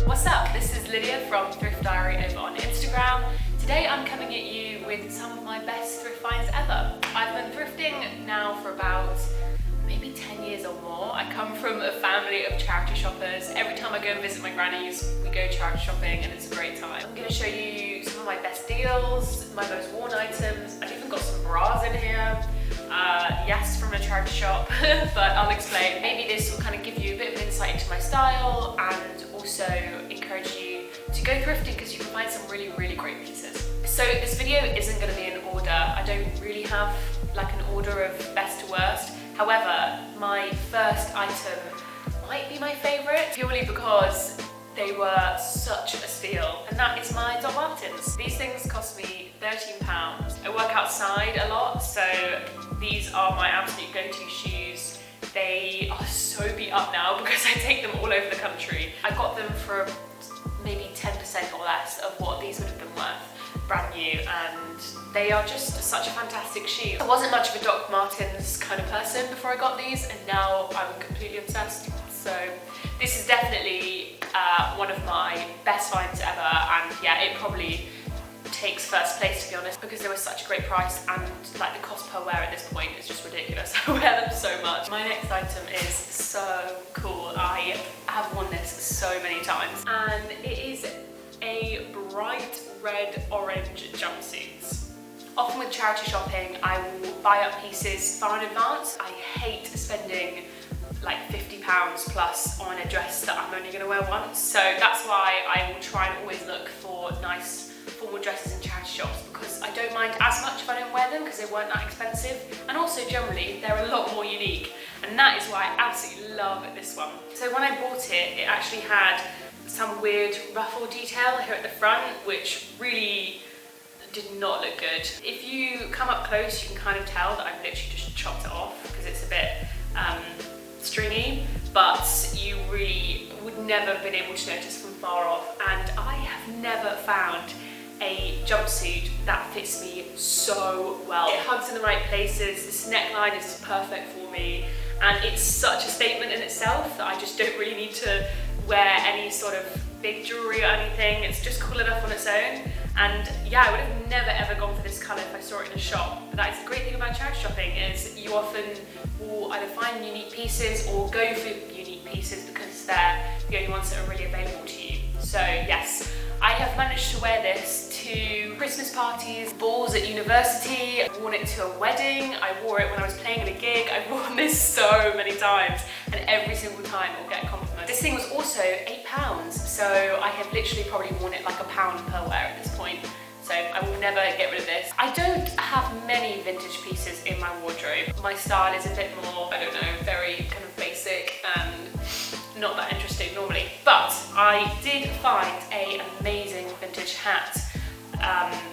What's up? This is Lydia from Thrift Diary over on Instagram. Today I'm coming at you with some of my best thrift finds ever. I've been thrifting now for about maybe 10 years or more. I come from a family of charity shoppers. Every time I go and visit my grannies, we go charity shopping and it's a great time. I'm going to show you some of my best deals, my most worn items. I've even got some bras in here. Yes, from a charity shop, but I'll explain. Maybe this will kind of give you a bit of insight into my style and also encourage you to go thrifting because you can find some really, really great pieces. So this video isn't going to be in order. I don't really have like an order of best to worst. However, my first item might be my favourite purely because they were such a steal, and that is my Doc Martens. These things cost me £13. I work outside a lot, so these are my absolute go-to shoes. They are so beat up now because I take them all over the country. I got them for maybe 10% or less of what these would have been worth, brand new, and they are just such a fantastic shoe. I wasn't much of a Doc Martens kind of person before I got these, and now I'm completely obsessed. So this is definitely one of my best finds ever, and yeah, it probably takes first place to be honest, because they were such a great price, and like the cost per wear at this point is just ridiculous. I wear them so much. My next item is so cool. I have worn this so many times, and it is a bright red orange jumpsuit. Often with charity shopping, I will buy up pieces far in advance. I hate spending like £50 plus on a dress that I'm only going to wear once. So that's why I will try and always look for nice formal dresses in charity shops, because I don't mind as much if I don't wear them because they weren't that expensive, and also generally they're a lot more unique, and that is why I absolutely love this one. So when I bought it, it actually had some weird ruffle detail here at the front, which really did not look good. If you come up close, you can kind of tell that I've literally just chopped it off because it's a bit stringy, but you really would never have been able to notice from far off. And I have never found a jumpsuit that fits me so well. It hugs in the right places, this neckline is perfect for me, and it's such a statement in itself that I just don't really need to wear any sort of big jewelry or anything. It's just cool enough on its own. And yeah, I would have never ever gone for this colour if I saw it in a shop. But that is the great thing about charity shopping, is you often will either find unique pieces or go for unique pieces because they're the only ones that are really available to you. So yes, I have managed to wear this to Christmas parties, balls at university, I've worn it to a wedding, I wore it when I was playing in a gig. I've worn this so many times, and every single time it will get compliments. This thing was also £8, so I have literally probably worn it like £1 per wear at this point. So I will never get rid of this. I don't have many vintage pieces in my wardrobe. My style is a bit more, I don't know, very kind of basic and not that interesting normally. But I did find an amazing vintage hat.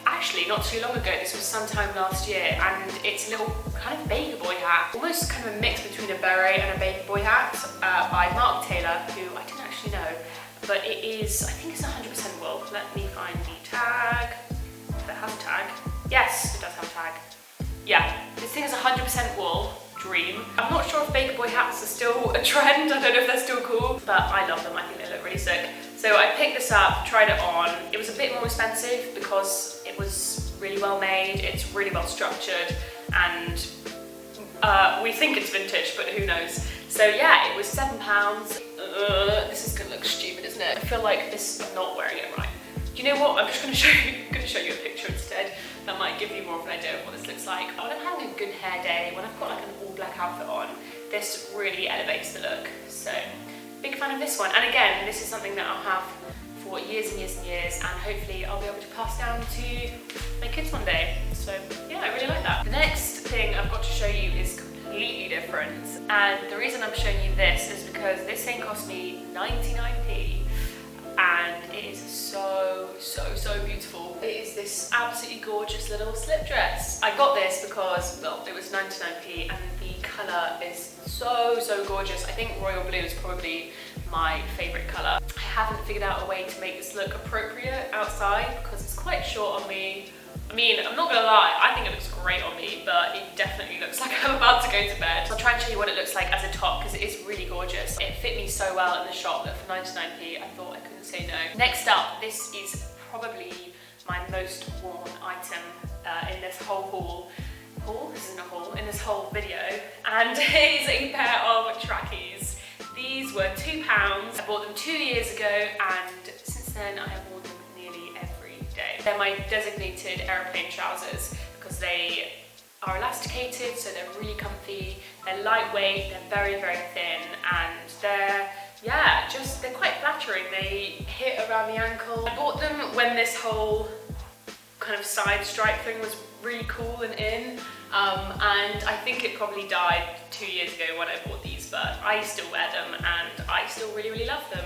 Actually, not too long ago. This was sometime last year, and it's a little kind of baby boy hat. Almost kind of a mix between a beret and a baby boy hat by Mark Taylor, who I didn't actually know. But it is, I think it's 100% wool. Let me find the tag. That has a tag. Yes, it does have a tag. Yeah, this thing is 100% wool. Dream. I'm not sure if baby boy hats are still a trend. I don't know if they're still cool, but I love them. I think they look really sick. So I picked this up, tried it on. It was a bit more expensive because it was really well made. It's really well structured, and we think it's vintage, but who knows? So yeah, it was £7. This is gonna look stupid, isn't it? I feel like this. I'm not wearing it right. You know what? I'm just going to show you a picture instead. That might give you more of an idea of what this looks like. When I'm having a good hair day, when I've got like an all black outfit on, this really elevates the look. So, big fan of this one. And again, this is something that I'll have for years and years and years, and hopefully I'll be able to pass down to my kids one day. So yeah, I really like that. The next thing I've got to show you is completely different. And the reason I'm showing you this is because this thing cost me 99p. And it is so beautiful. It is this absolutely gorgeous little slip dress. I got this because, well, it was 99p, and the colour is so gorgeous. I think royal blue is probably my favourite colour. I haven't figured out a way to make this look appropriate outside because it's quite short on me. I mean, I'm not gonna lie, I think it looks great on me, but it definitely looks like I'm about to go to bed. So I'll try and show you what it looks like as a top because it is really gorgeous. It fit me so well in the shop that for 99p I thought I couldn't say no. Next up, this is probably my most worn item in this whole haul. This isn't a haul, in this whole video, and it is a pair of trackies. These were £2. I bought them 2 years ago, and since then I have worn them nearly every day. They're my designated aeroplane trousers because they are elasticated, so they're really comfy, they're lightweight, they're very, very thin, and they're quite flattering. They hit around the ankle. I bought them when this whole kind of side stripe thing was really cool and in, and I think it probably died 2 years ago when I bought these, but I still wear them and I still really, really love them.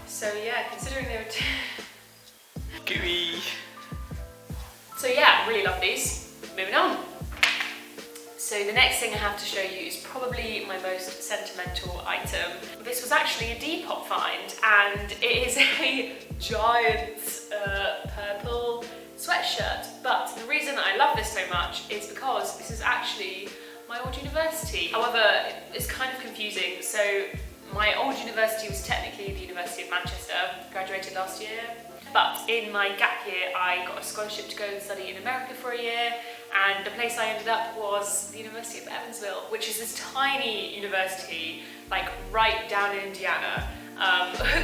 So yeah, considering they were gooey. So yeah, really love these. Moving on. So the next thing I have to show you is probably my most sentimental item. This was actually a Depop find, and it is a giant purple sweatshirt. But the reason I love this so much is because this is actually my old university. However, it's kind of confusing. So my old university was technically the University of Manchester, graduated last year. But in my gap year, I got a scholarship to go and study in America for a year, and the place I ended up was the University of Evansville, which is this tiny university, like right down in Indiana,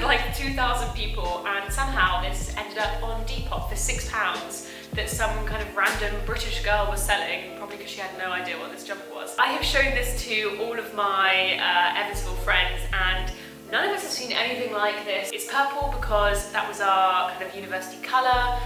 like 2,000 people, and somehow this ended up on Depop for £6 that some kind of random British girl was selling, probably because she had no idea what this jumper was. I have shown this to all of my Evansville friends, and none of us have seen anything like this. It's purple because that was our kind of university colour.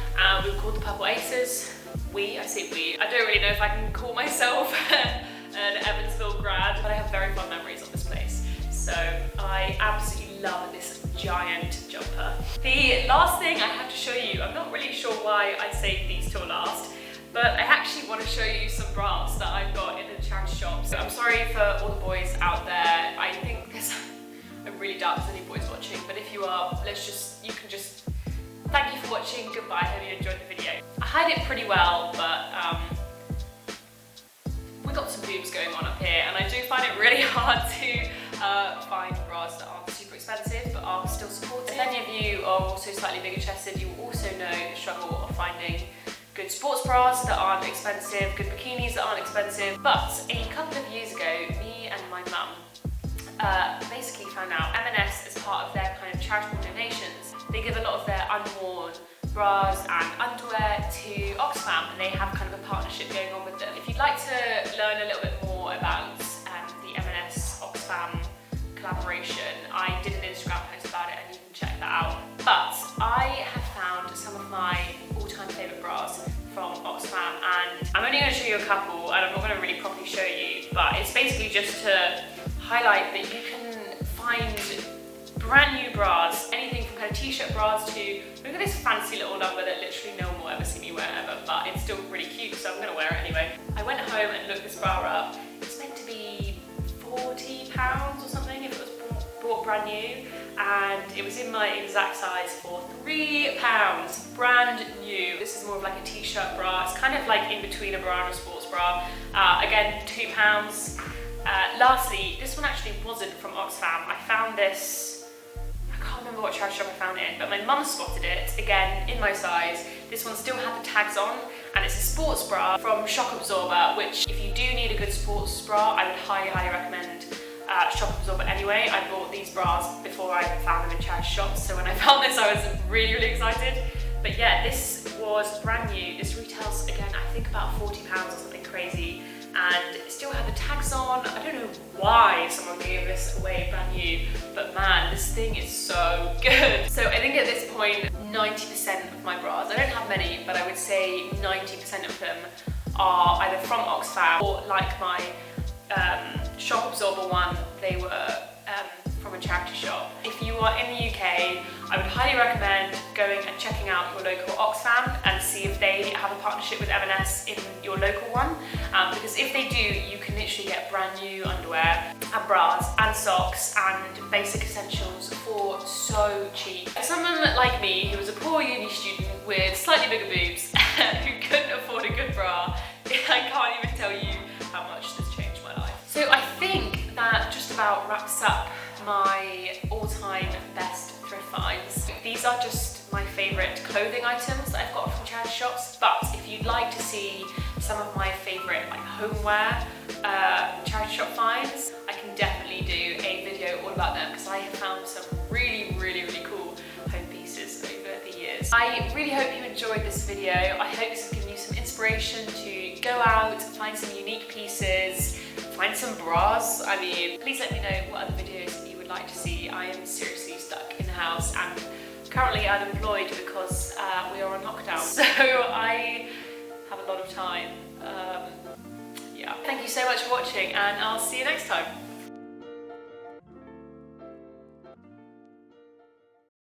We were called the Purple Aces. I say we. I don't really know if I can call myself an Evansville grad, but I have very fond memories of this place. So I absolutely love this giant jumper. The last thing I have to show you, I'm not really sure why I saved these till last, but I actually want to show you some bras that I've got in the charity shop. So I'm sorry for all the boys out there. I think there's I really doubt there's any boys watching, but if you are, you can just, thank you for watching, goodbye, hope you enjoyed the video. I hide it pretty well, but we got some boobs going on up here, and I do find it really hard to find bras that aren't super expensive, but are still supportive. If any of you are also slightly bigger chested, you will also know the struggle of finding good sports bras that aren't expensive, good bikinis that aren't expensive. But a couple of years ago, me and my mum basically found out M&S, as part of their kind of charitable donations, they give a lot of their unworn bras and underwear to Oxfam, and they have kind of a partnership going on with them. If you'd like to learn a little bit more about the M&S Oxfam collaboration, I did an Instagram post about it and you can check that out. But I have found some of my all-time favourite bras from Oxfam, and I'm only going to show you a couple, and I'm not going to really properly show you, but it's basically just to highlight that you can find brand new bras, anything from kind of t-shirt bras to, look at this fancy little number that literally no one will ever see me wear ever, but it's still really cute, so I'm going to wear it anyway. I went home and looked this bra up. It's meant to be £40 or something if it was bought brand new, and it was in my exact size for £3, brand new. This is more of like a t-shirt bra. It's kind of like in between a bra and a sports bra. Again, £2. Lastly, this one actually wasn't from Oxfam. I found this, I can't remember what charity shop I found it in, but my mum spotted it, again, in my size. This one still had the tags on, and it's a sports bra from Shock Absorber, which if you do need a good sports bra, I would highly, highly recommend Shock Absorber anyway. I bought these bras before I found them in charity shops, so when I found this I was really, really excited. But yeah, this was brand new. This retails, again, I think about £40 or something crazy, and it still had the tags on. I don't know why someone gave this away brand new, but man, this thing is so good. So I think at this point, 90% of my bras, I don't have many, but I would say 90% of them are either from Oxfam or like my Shock Absorber one, they were from a charity shop. If you are in the UK, I would highly recommend going and checking out your local Oxfam and see if they have a partnership with M&S in your local one, because if they do, you can literally get brand new underwear and bras and socks and basic essentials for so cheap. For someone like me, who was a poor uni student with slightly bigger boobs who couldn't afford a good bra, I can't even tell you how much this changed my life. So I think that just about wraps up my all-time best thrift finds. These are just my favourite clothing items that I've got from charity shops, but if you'd like to see some of my favourite like homeware charity shop finds, I can definitely do a video all about them because I have found some really cool home pieces over the years. I really hope you enjoyed this video. I hope this has given you some inspiration to go out, find some unique pieces, find some bras. I mean, please let me know what other videos you would like to see. I am seriously stuck in the house and currently unemployed because we are on lockdown. So I have a lot of time. Yeah. Thank you so much for watching and I'll see you next time.